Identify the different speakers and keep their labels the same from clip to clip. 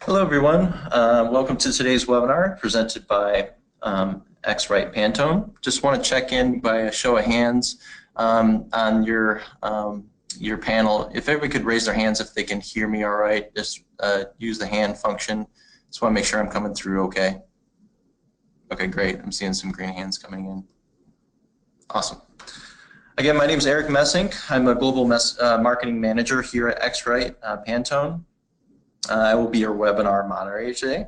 Speaker 1: Hello, everyone. Welcome to today's webinar presented by X-Rite Pantone. Just want to check in by a show of hands on your panel. If everybody could raise their hands if they can hear me all right, just use the hand function. Just want to make sure I'm coming through okay. Okay, great. I'm seeing some green hands coming in. Awesome. Again, my name is Eric Messing. I'm a global marketing manager here at X-Rite Pantone. I will be your webinar moderator today.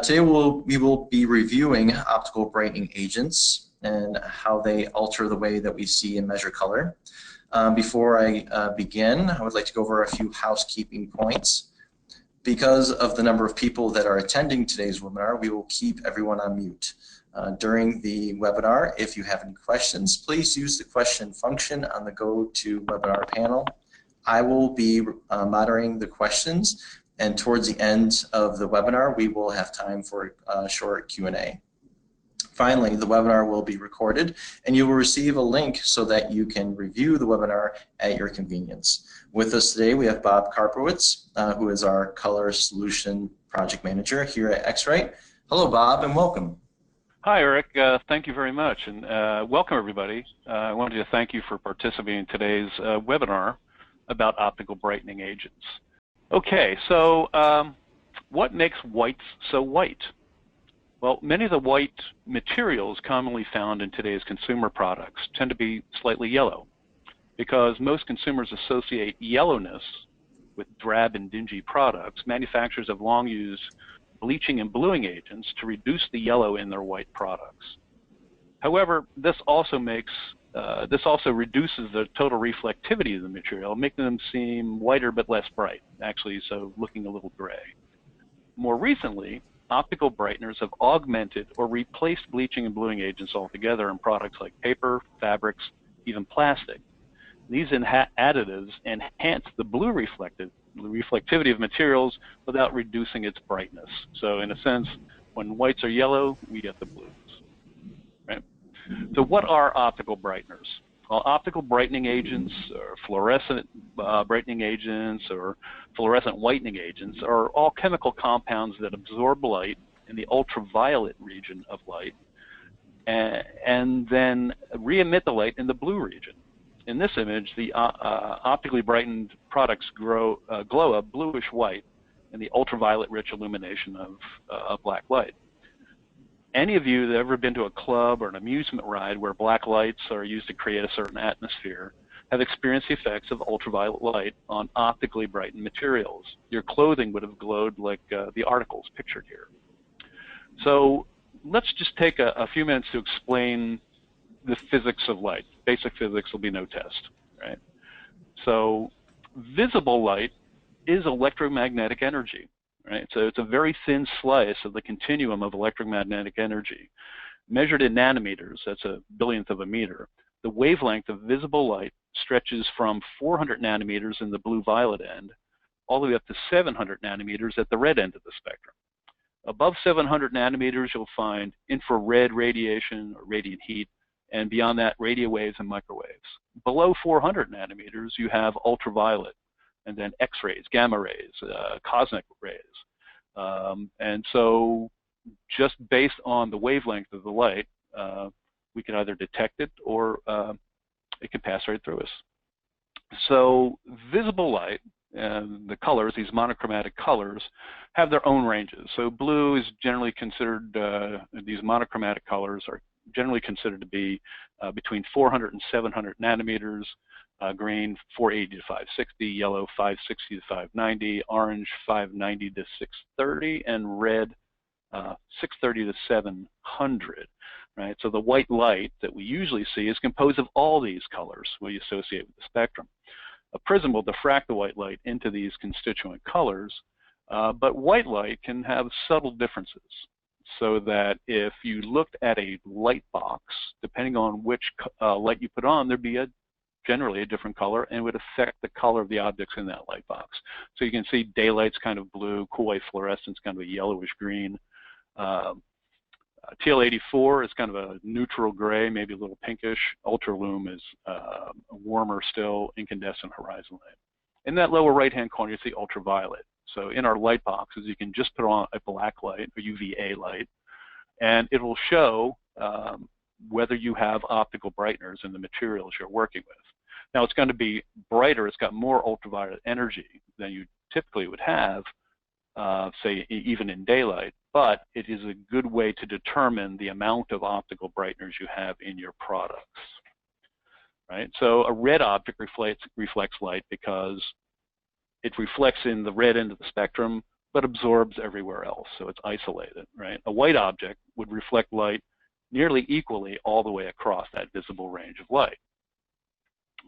Speaker 1: Today we will be reviewing optical brightening agents and how they alter the way that we see and measure color. Before I begin, I would like to go over a few housekeeping points. Because of the number of people that are attending today's webinar, we will keep everyone on mute. During the webinar, if you have any questions, please use the question function on the GoToWebinar panel. I will be moderating the questions, and towards the end of the webinar, we will have time for a short Q&A. Finally, the webinar will be recorded, and you will receive a link so that you can review the webinar at your convenience. With us today, we have Bob Karpowicz, who is our Color Solution Project Manager here at X-Rite. Hello, Bob, and welcome.
Speaker 2: Hi, Eric. Thank you very much, and welcome, everybody. I wanted to thank you for participating in today's webinar about optical brightening agents. Okay, so what makes whites so white? Well, many of the white materials commonly found in today's consumer products tend to be slightly yellow because most consumers associate yellowness with drab and dingy products. Manufacturers have long used bleaching and bluing agents to reduce the yellow in their white products. However, this also reduces the total reflectivity of the material, making them seem whiter but less bright, actually, so looking a little gray. More recently, optical brighteners have augmented or replaced bleaching and bluing agents altogether in products like paper, fabrics, even plastic. These additives enhance the blue reflectivity of materials without reducing its brightness. So in a sense, when whites are yellow, we get the blues. Right? So what are optical brighteners? Well, optical brightening agents, or fluorescent brightening agents, or fluorescent whitening agents are all chemical compounds that absorb light in the ultraviolet region of light and then re-emit the light in the blue region. In this image, the optically brightened products glow a bluish white in the ultraviolet-rich illumination of black light. Any of you that have ever been to a club or an amusement ride where black lights are used to create a certain atmosphere have experienced the effects of ultraviolet light on optically brightened materials. Your clothing would have glowed like the articles pictured here. So let's just take a few minutes to explain the physics of light. Basic physics will be no test, right? So visible light is electromagnetic energy. Right? So it's a very thin slice of the continuum of electromagnetic energy. Measured in nanometers, that's a billionth of a meter, the wavelength of visible light stretches from 400 nanometers in the blue-violet end all the way up to 700 nanometers at the red end of the spectrum. Above 700 nanometers, you'll find infrared radiation or radiant heat, and beyond that, radio waves and microwaves. Below 400 nanometers, you have ultraviolet, and then X-rays, gamma rays, cosmic rays. And so just based on the wavelength of the light, we can either detect it or it can pass right through us. So visible light and the colors, these monochromatic colors, have their own ranges. So blue is generally considered, these monochromatic colors are generally considered to be between 400 and 700 nanometers, green 480 to 560, yellow 560 to 590, orange 590 to 630, and red 630 to 700. Right? So the white light that we usually see is composed of all these colors we associate with the spectrum. A prism will diffract the white light into these constituent colors, but white light can have subtle differences. So that if you looked at a light box, depending on which light you put on, there'd be generally a different color and would affect the color of the objects in that light box. So you can see daylight's kind of blue, cool wave fluorescence kind of a yellowish green. TL84 is kind of a neutral gray, maybe a little pinkish. Ultralume is warmer still, incandescent horizon light. In that lower right-hand corner, you see ultraviolet. So in our light boxes, you can just put on a black light, a UVA light, and it will show whether you have optical brighteners in the materials you're working with. Now, it's going to be brighter. It's got more ultraviolet energy than you typically would have, say, even in daylight, but it is a good way to determine the amount of optical brighteners you have in your products. Right? So a red object reflects light because it reflects in the red end of the spectrum, but absorbs everywhere else, so it's isolated. Right? A white object would reflect light nearly equally all the way across that visible range of light.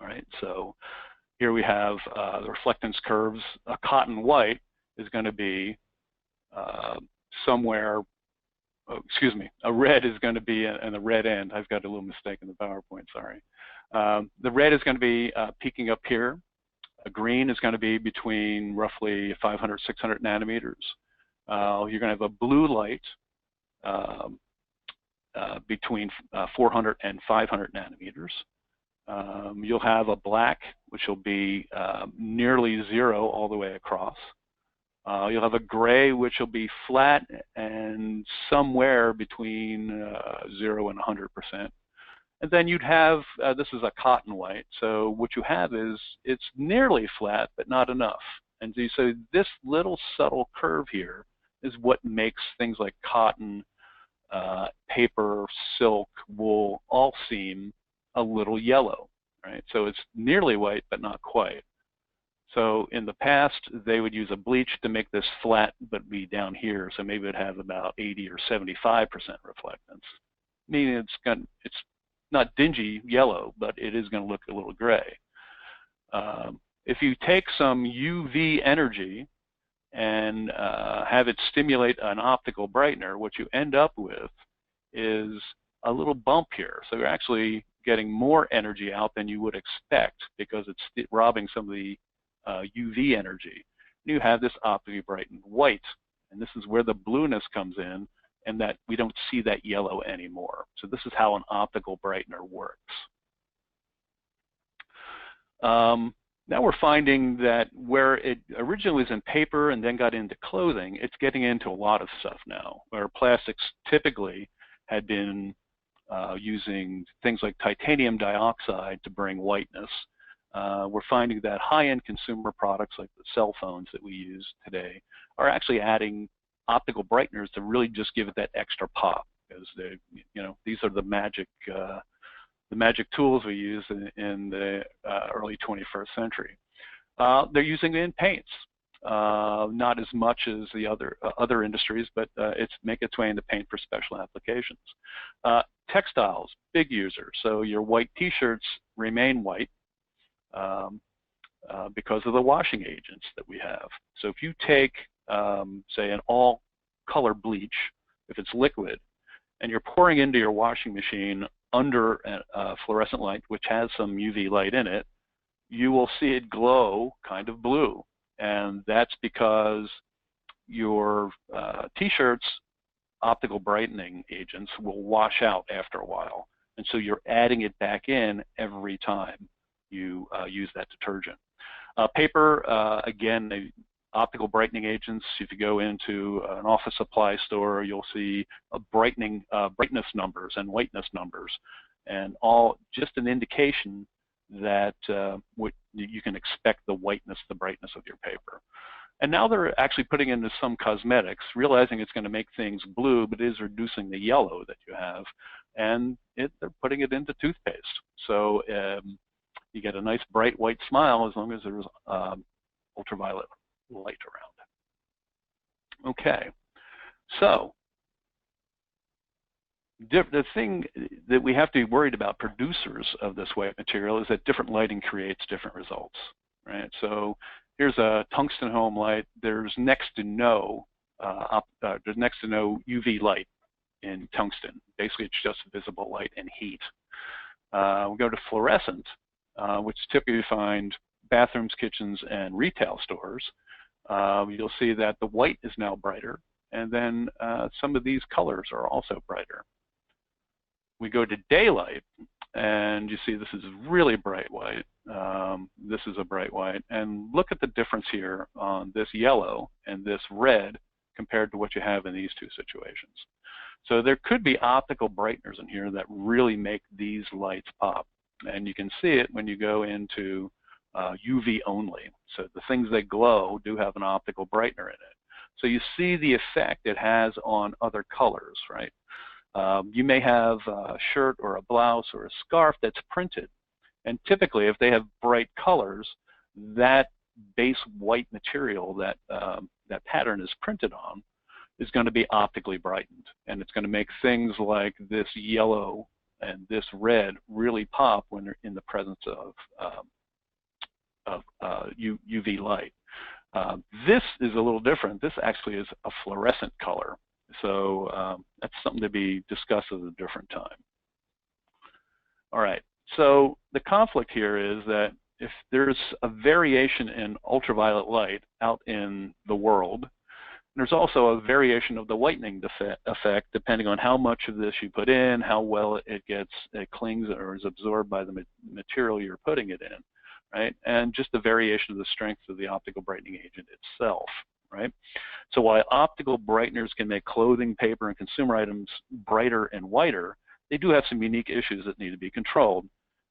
Speaker 2: All right? So here we have the reflectance curves. A cotton white is going to be somewhere. Oh, excuse me. A red is going to be in the red end. I've got a little mistake in the PowerPoint. Sorry. The red is going to be peaking up here. A green is going to be between roughly 500, 600 nanometers. You're going to have a blue light between 400 and 500 nanometers. You'll have a black, which will be nearly zero all the way across. You'll have a gray, which will be flat and somewhere between 0 and 100%. And then you'd have, this is a cotton white, so what you have is it's nearly flat, but not enough. And so this little subtle curve here is what makes things like cotton, paper, silk, wool all seem a little yellow, right? So it's nearly white, but not quite. So in the past, they would use a bleach to make this flat, but be down here. So maybe it would have about 80 or 75% reflectance, meaning it's not dingy yellow, but it is going to look a little gray. If you take some UV energy and have it stimulate an optical brightener, what you end up with is a little bump here. So you're actually getting more energy out than you would expect because it's robbing some of the UV energy. You have this optically brightened white, and this is where the blueness comes in, and that we don't see that yellow anymore. So this is how an optical brightener works. Now we're finding that where it originally was in paper and then got into clothing, it's getting into a lot of stuff now, where plastics typically had been using things like titanium dioxide to bring whiteness. We're finding that high-end consumer products like the cell phones that we use today are actually adding optical brighteners to really just give it that extra pop, because they, these are the magic tools we use in the early 21st century. They're using it in paints, not as much as the other industries, but it's making its way into paint for special applications. Textiles, big users. So your white T-shirts remain white because of the washing agents that we have. So if you take say an all-color bleach, if it's liquid, and you're pouring into your washing machine under a fluorescent light, which has some UV light in it, you will see it glow kind of blue. And that's because your T-shirts, optical brightening agents, will wash out after a while. And so you're adding it back in every time you use that detergent. Paper, again, optical brightening agents. If you go into an office supply store, you'll see brightness numbers and whiteness numbers, and all just an indication that what you can expect the whiteness, the brightness of your paper. And now they're actually putting into some cosmetics, realizing it's going to make things blue, but it is reducing the yellow that you have, and they're putting it into toothpaste. So you get a nice bright white smile as long as there's ultraviolet light around. Okay, so the thing that we have to be worried about, producers of this white material, is that different lighting creates different results, right? So here's a tungsten home light. There's next to no UV light in tungsten. Basically, it's just visible light and heat. We go to fluorescent, which typically you find bathrooms, kitchens, and retail stores. You'll see that the white is now brighter, and then some of these colors are also brighter. We go to daylight. and you see this is really bright white. This is a bright white, and look at the difference here on this yellow and this red compared to what you have in these two situations. So there could be optical brighteners in here that really make these lights pop, and you can see it when you go into UV only. So the things that glow do have an optical brightener in it. So you see the effect it has on other colors, right? You may have a shirt or a blouse or a scarf that's printed, and typically if they have bright colors, that base white material that that pattern is printed on is going to be optically brightened, and it's going to make things like this yellow and this red really pop when they're in the presence of UV light. This is a little different. This actually is a fluorescent color. So that's something to be discussed at a different time. All right, so the conflict here is that if there's a variation in ultraviolet light out in the world, there's also a variation of the whitening effect depending on how much of this you put in, how well it clings or is absorbed by the material you're putting it in, right? And just the variation of the strength of the optical brightening agent itself, right? So while optical brighteners can make clothing, paper, and consumer items brighter and whiter, they do have some unique issues that need to be controlled.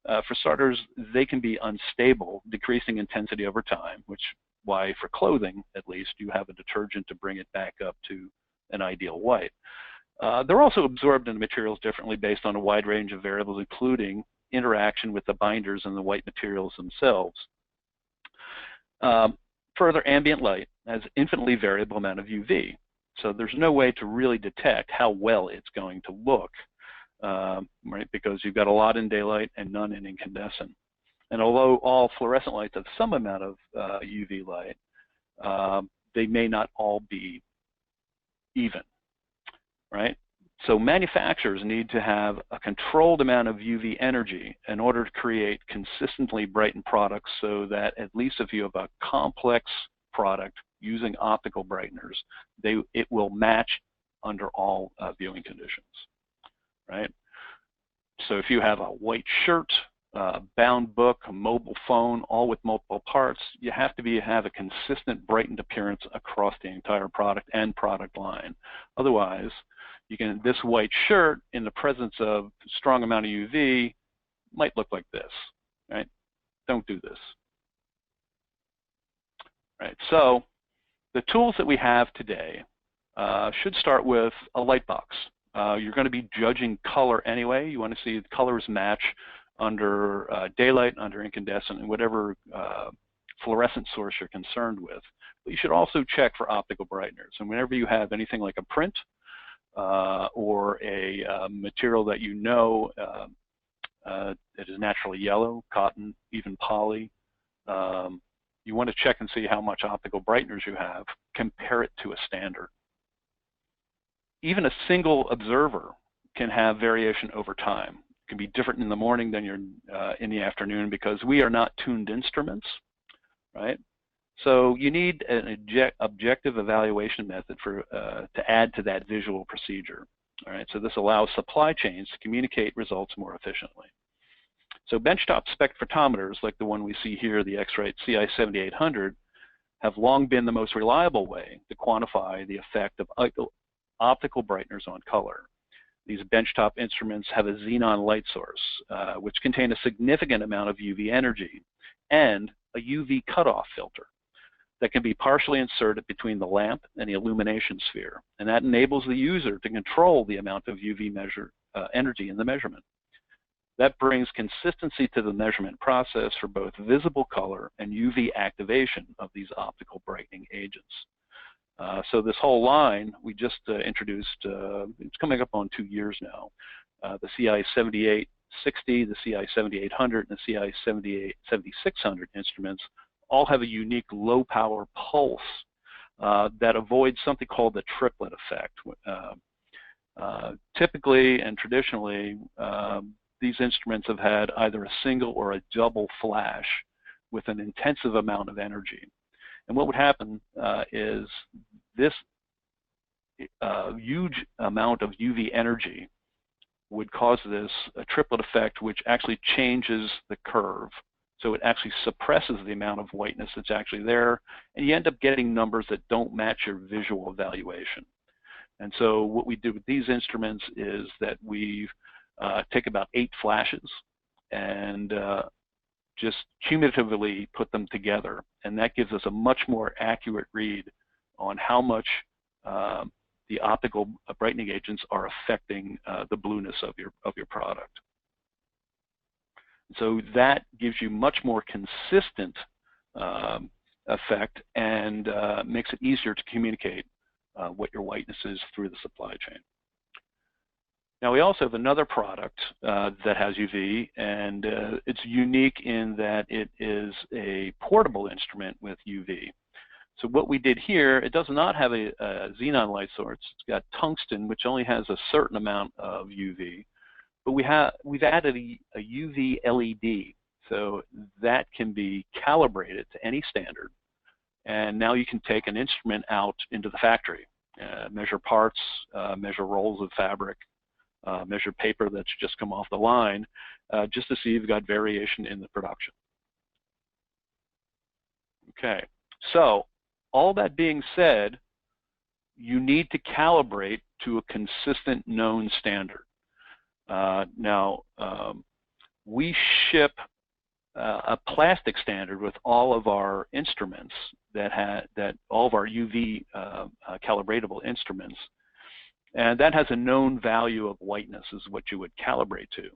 Speaker 2: For starters, they can be unstable, decreasing intensity over time, which why for clothing, at least, you have a detergent to bring it back up to an ideal white. They're also absorbed in the materials differently based on a wide range of variables, including interaction with the binders and the white materials themselves. Further, ambient light has infinitely variable amount of UV, so there's no way to really detect how well it's going to look, right? Because you've got a lot in daylight and none in incandescent. And although all fluorescent lights have some amount of UV light, they may not all be even, right? So manufacturers need to have a controlled amount of UV energy in order to create consistently brightened products, so that at least if you have a complex product using optical brighteners, it will match under all viewing conditions, right? So if you have a white shirt, bound book, a mobile phone, all with multiple parts, you have to have a consistent brightened appearance across the entire product and product line. Otherwise, this white shirt in the presence of strong amount of UV might look like this, right? Don't do this. Right, so the tools that we have today should start with a light box. You're going to be judging color anyway. You want to see the colors match under daylight, under incandescent, and whatever fluorescent source you're concerned with. But you should also check for optical brighteners. And whenever you have anything like a print or a material that you know that is naturally yellow, cotton, even poly, you want to check and see how much optical brighteners you have, compare it to a standard. Even a single observer can have variation over time. It can be different in the morning than you're in the afternoon, because we are not tuned instruments, right? So you need an objective evaluation method to add to that visual procedure. All right, so this allows supply chains to communicate results more efficiently. So benchtop spectrophotometers, like the one we see here, the X-Rite CI7800, have long been the most reliable way to quantify the effect of optical brighteners on color. These benchtop instruments have a xenon light source, which contain a significant amount of UV energy, and a UV cutoff filter that can be partially inserted between the lamp and the illumination sphere, and that enables the user to control the amount of UV energy in the measurement. That brings consistency to the measurement process for both visible color and UV activation of these optical brightening agents. So this whole line we just introduced, it's coming up on 2 years now. The CI7860, the CI7800, and the CI7600 instruments all have a unique low power pulse that avoids something called the triplet effect. Typically and traditionally, these instruments have had either a single or a double flash with an intensive amount of energy. And what would happen is this huge amount of UV energy would cause this a triplet effect, which actually changes the curve. So it actually suppresses the amount of whiteness that's actually there, and you end up getting numbers that don't match your visual evaluation. And so what we do with these instruments is that we take about 8 flashes and just cumulatively put them together, and that gives us a much more accurate read on how much the optical brightening agents are affecting the blueness of your product. So that gives you much more consistent effect and makes it easier to communicate what your whiteness is through the supply chain. Now we also have another product that has UV, and it's unique in that it is a portable instrument with UV. So what we did here, it does not have a xenon light source. It's got tungsten, which only has a certain amount of UV. But we've added a UV LED, so that can be calibrated to any standard. And now you can take an instrument out into the factory, measure parts, measure rolls of fabric, measure paper that's just come off the line, just to see if you've got variation in the production. Okay, so all that being said, you need to calibrate to a consistent known standard. Now, we ship a plastic standard with all of our instruments that all of our UV calibratable instruments, and that has a known value of whiteness is what you would calibrate to.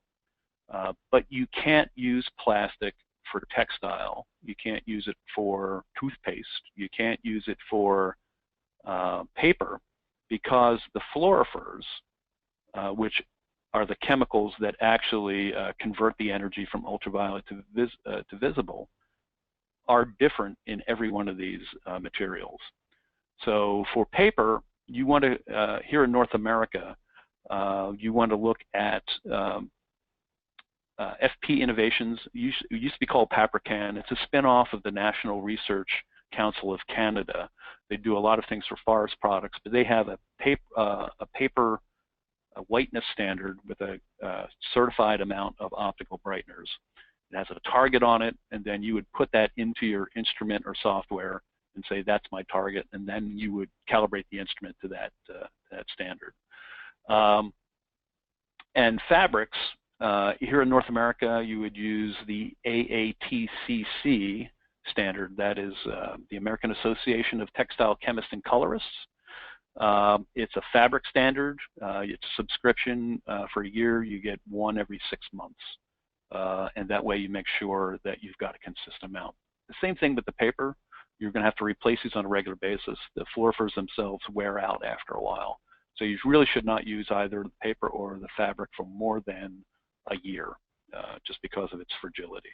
Speaker 2: But you can't use plastic for textile. You can't use it for toothpaste. You can't use it for paper, because the fluorophores, which are the chemicals that actually convert the energy from ultraviolet to visible, are different in every one of these materials. So for paper, you want to, here in North America, you want to look at FP Innovations. It used to be called Paprcan. It's a spin-off of the National Research Council of Canada. They do a lot of things for forest products, but they have a paper whiteness standard with a certified amount of optical brighteners. It has a target on it, and then you would put that into your instrument or software and say, that's my target, and then you would calibrate the instrument to that standard. And fabrics, here in North America, you would use the AATCC standard. That is the American Association of Textile Chemists and Colorists. It's a fabric standard. It's a subscription for a year. You get one every 6 months. And that way you make sure that you've got a consistent amount. The same thing with the paper. You're going to have to replace these on a regular basis. The fluorophores themselves wear out after a while. So you really should not use either the paper or the fabric for more than a year, just because of its fragility.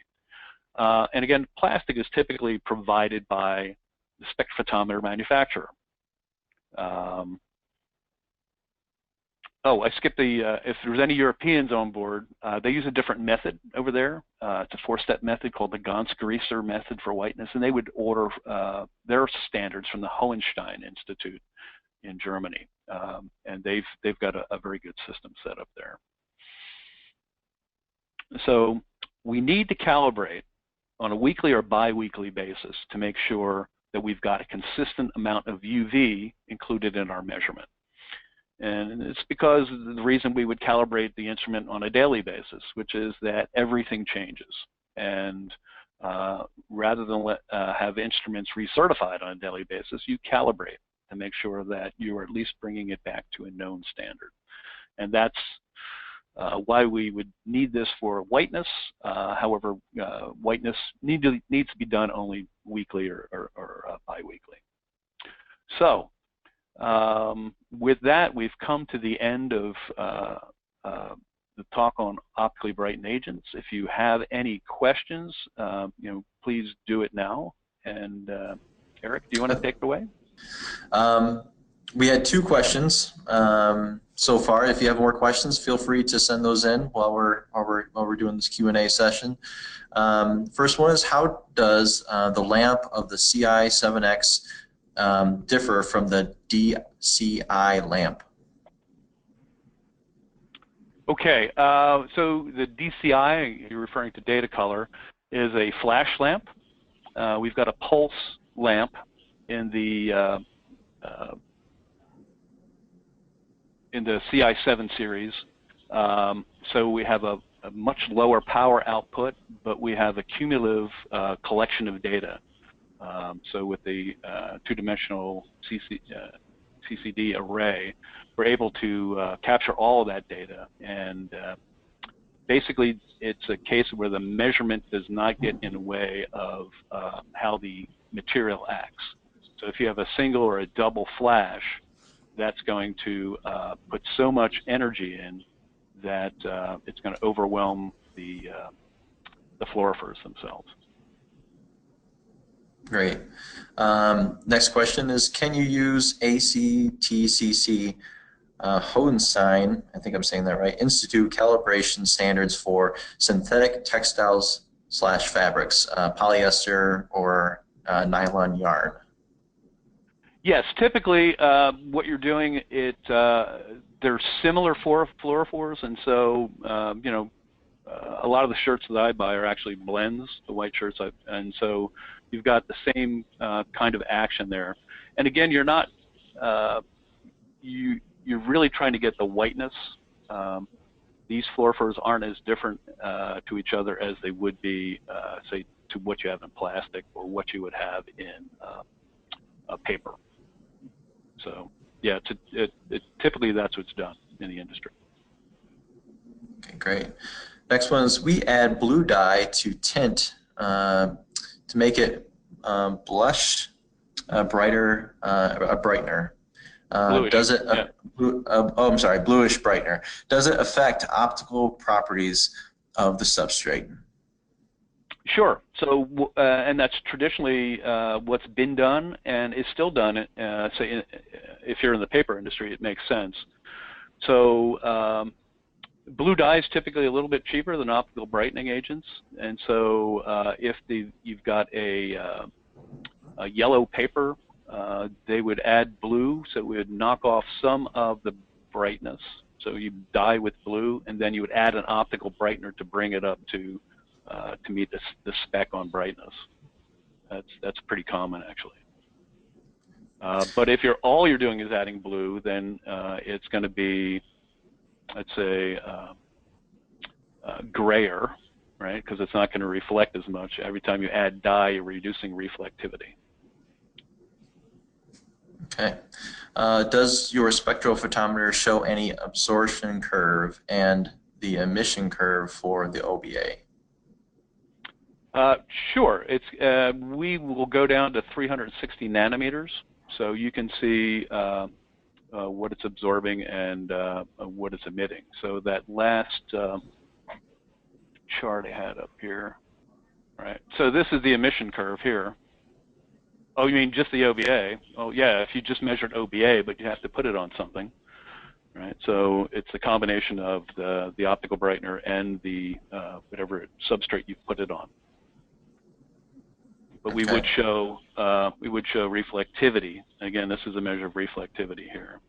Speaker 2: And again, plastic is typically provided by the spectrophotometer manufacturer. Oh, I skipped the, if there's any Europeans on board, they use a different method over there. It's a 4-step method called the Ganzgreaser method for whiteness, and they would order their standards from the Hohenstein Institute in Germany. And they've got a very good system set up there. So we need to calibrate on a weekly or bi-weekly basis to make sure that we've got a consistent amount of UV included in our measurement. And it's because of the reason we would calibrate the instrument on a daily basis, which is that everything changes. And rather than have instruments recertified on a daily basis, you calibrate to make sure that you are at least bringing it back to a known standard. And that's why we would need this for whiteness. However, whiteness needs to be done only weekly or bi-weekly. So with that, we've come to the end of the talk on optically brightened agents. If you have any questions, please do it now. And Eric, do you want to take it away?
Speaker 1: We had 2 questions so far. If you have more questions, feel free to send those in while we're doing this Q&A session. First one is, how does the lamp of the CI7X differ from the DCI lamp?
Speaker 2: Okay, so the DCI, you're referring to data color, is a flash lamp. We've got a pulse lamp in the CI7 series. So we have a much lower power output, but we have a cumulative collection of data. So with the two-dimensional CCD array, we're able to capture all of that data, and basically it's a case where the measurement does not get in the way of how the material acts. So if you have a single or a double flash, that's going to put so much energy in that it's going to overwhelm the fluorophores themselves.
Speaker 1: Great. Next question is, can you use ACTCC Hohenstein, I think I'm saying that right, Institute calibration standards for synthetic textiles / fabrics, polyester or nylon yarn?
Speaker 2: Yes, typically what you're doing, they're similar fluorophores, and so you know, a lot of the shirts that I buy are actually blends, the white shirts, and so you've got the same kind of action there. And again, you're not you're really trying to get the whiteness. These fluorophores aren't as different to each other as they would be, say, to what you have in plastic or what you would have in paper. So, yeah, typically that's what's done in the industry.
Speaker 1: Okay, great. Next one is, we add blue dye to tint to make it blush, brighter, a brightener.
Speaker 2: Bluish,
Speaker 1: Does it?
Speaker 2: yeah.
Speaker 1: I'm sorry, bluish brightener. Does it affect optical properties of the substrate?
Speaker 2: Sure. So, and that's traditionally what's been done and is still done. Say, if you're in the paper industry, it makes sense. So, blue dye is typically a little bit cheaper than optical brightening agents, and so if you've got a yellow paper, they would add blue, so it would knock off some of the brightness. So you dye with blue, and then you would add an optical brightener to bring it up to meet the spec on brightness. That's pretty common, actually. But if all you're doing is adding blue, then it's going to be, let's say, grayer, right? Because it's not going to reflect as much. Every time you add dye, you're reducing reflectivity.
Speaker 1: Okay. Does your spectrophotometer show any absorption curve and the emission curve for the OBA?
Speaker 2: Sure. We will go down to 360 nanometers, so you can see what it's absorbing and what it's emitting. So that last chart I had up here, right? So this is the emission curve here. Oh, you mean just the OBA? Oh, yeah, if you just measured OBA, but you have to put it on something, right? So it's a combination of the optical brightener and the whatever substrate you put it on. But we would show reflectivity. Again, this is a measure of reflectivity here.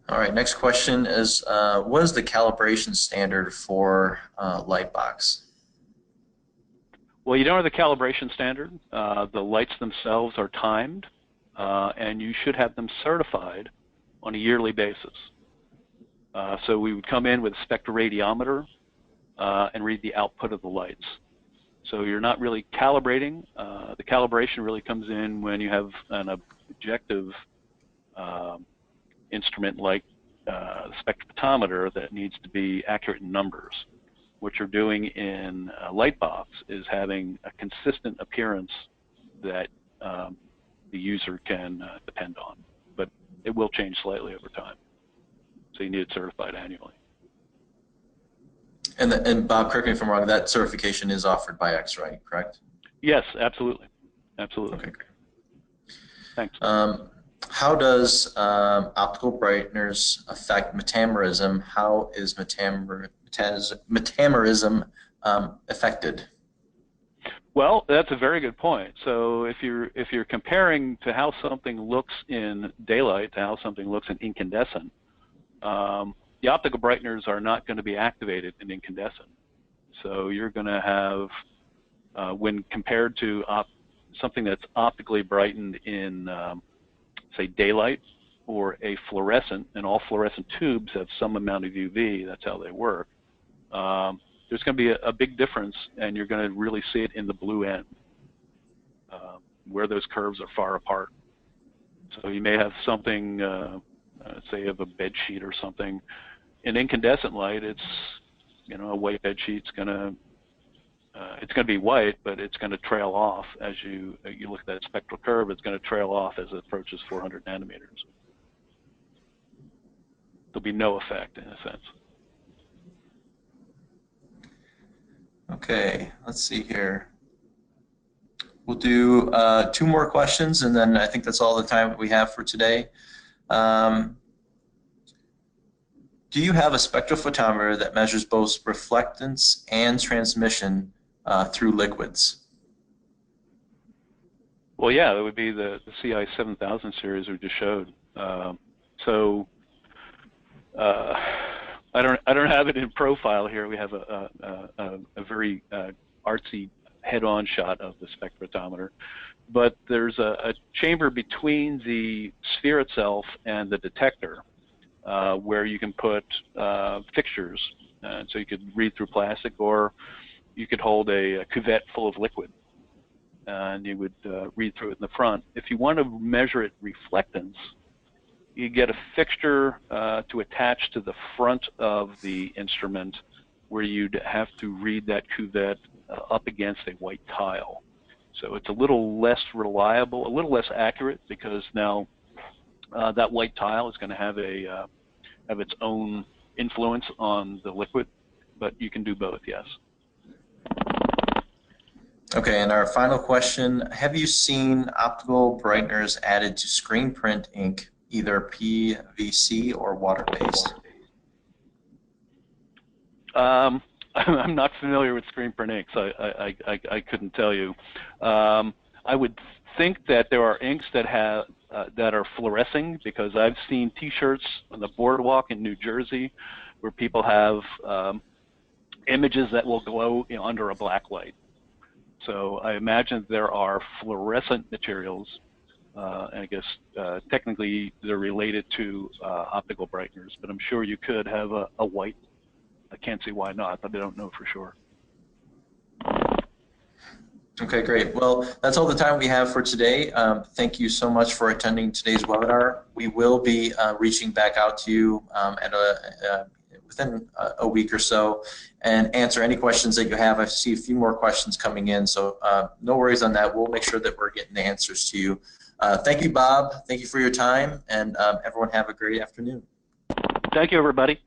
Speaker 1: All right. Next question is, what is the calibration standard for Lightbox?
Speaker 2: Well, you don't have the calibration standard. The lights themselves are timed, and you should have them certified on a yearly basis. So we would come in with a spectroradiometer and read the output of the lights. So you're not really calibrating. The calibration really comes in when you have an objective instrument like spectrophotometer that needs to be accurate in numbers. What you're doing in Lightbox is having a consistent appearance that the user can depend on, but it will change slightly over time. So you need it certified annually.
Speaker 1: And Bob, correct me if I'm wrong, that certification is offered by X-Rite, correct?
Speaker 2: Yes, absolutely. Absolutely.
Speaker 1: Okay, great.
Speaker 2: Thanks.
Speaker 1: How does optical brighteners affect metamerism? How is metamerism affected?
Speaker 2: Well, that's a very good point. So if you're comparing to how something looks in daylight to how something looks in incandescent, the optical brighteners are not going to be activated in incandescent. So you're going to have, when compared to something that's optically brightened in, say, daylight or a fluorescent, and all fluorescent tubes have some amount of UV, that's how they work. There's going to be a big difference, and you're going to really see it in the blue end, where those curves are far apart. So you may have something, say, of a bed sheet or something. In incandescent light, it's, you know, a white bed sheet's going to, it's going to be white, but it's going to trail off as you look at that spectral curve. It's going to trail off as it approaches 400 nanometers. There'll be no effect in a sense.
Speaker 1: Okay, let's see here. We'll do 2 more questions, and then I think that's all the time that we have for today. Do you have a spectrophotometer that measures both reflectance and transmission through liquids?
Speaker 2: Well, yeah, that would be the CI 7000 series we just showed. I don't have it in profile here. We have a very artsy head-on shot of the spectrophotometer, but there's a chamber between the sphere itself and the detector where you can put fixtures. So you could read through plastic, or you could hold a cuvette full of liquid, and you would read through it in the front. If you want to measure it reflectance, you get a fixture to attach to the front of the instrument, where you'd have to read that cuvette up against a white tile. So it's a little less reliable, a little less accurate, because now that white tile is going to have its own influence on the liquid, but you can do both, yes.
Speaker 1: Okay, and our final question, have you seen optical brighteners added to screen print ink, either PVC or water-based?
Speaker 2: I'm not familiar with screen print inks, so I couldn't tell you. I would think that there are inks that have that are fluorescing, because I've seen T-shirts on the boardwalk in New Jersey where people have images that will glow, you know, under a black light. So I imagine there are fluorescent materials, and I guess technically they're related to optical brighteners, but I'm sure you could have a white. I can't see why not, but I don't know for sure.
Speaker 1: Okay, great. Well, that's all the time we have for today. Thank you so much for attending today's webinar. We will be reaching back out to you within a week or so and answer any questions that you have. I see a few more questions coming in, so no worries on that. We'll make sure that we're getting the answers to you. Thank you, Bob. Thank you for your time, and everyone have a great afternoon.
Speaker 2: Thank you, everybody.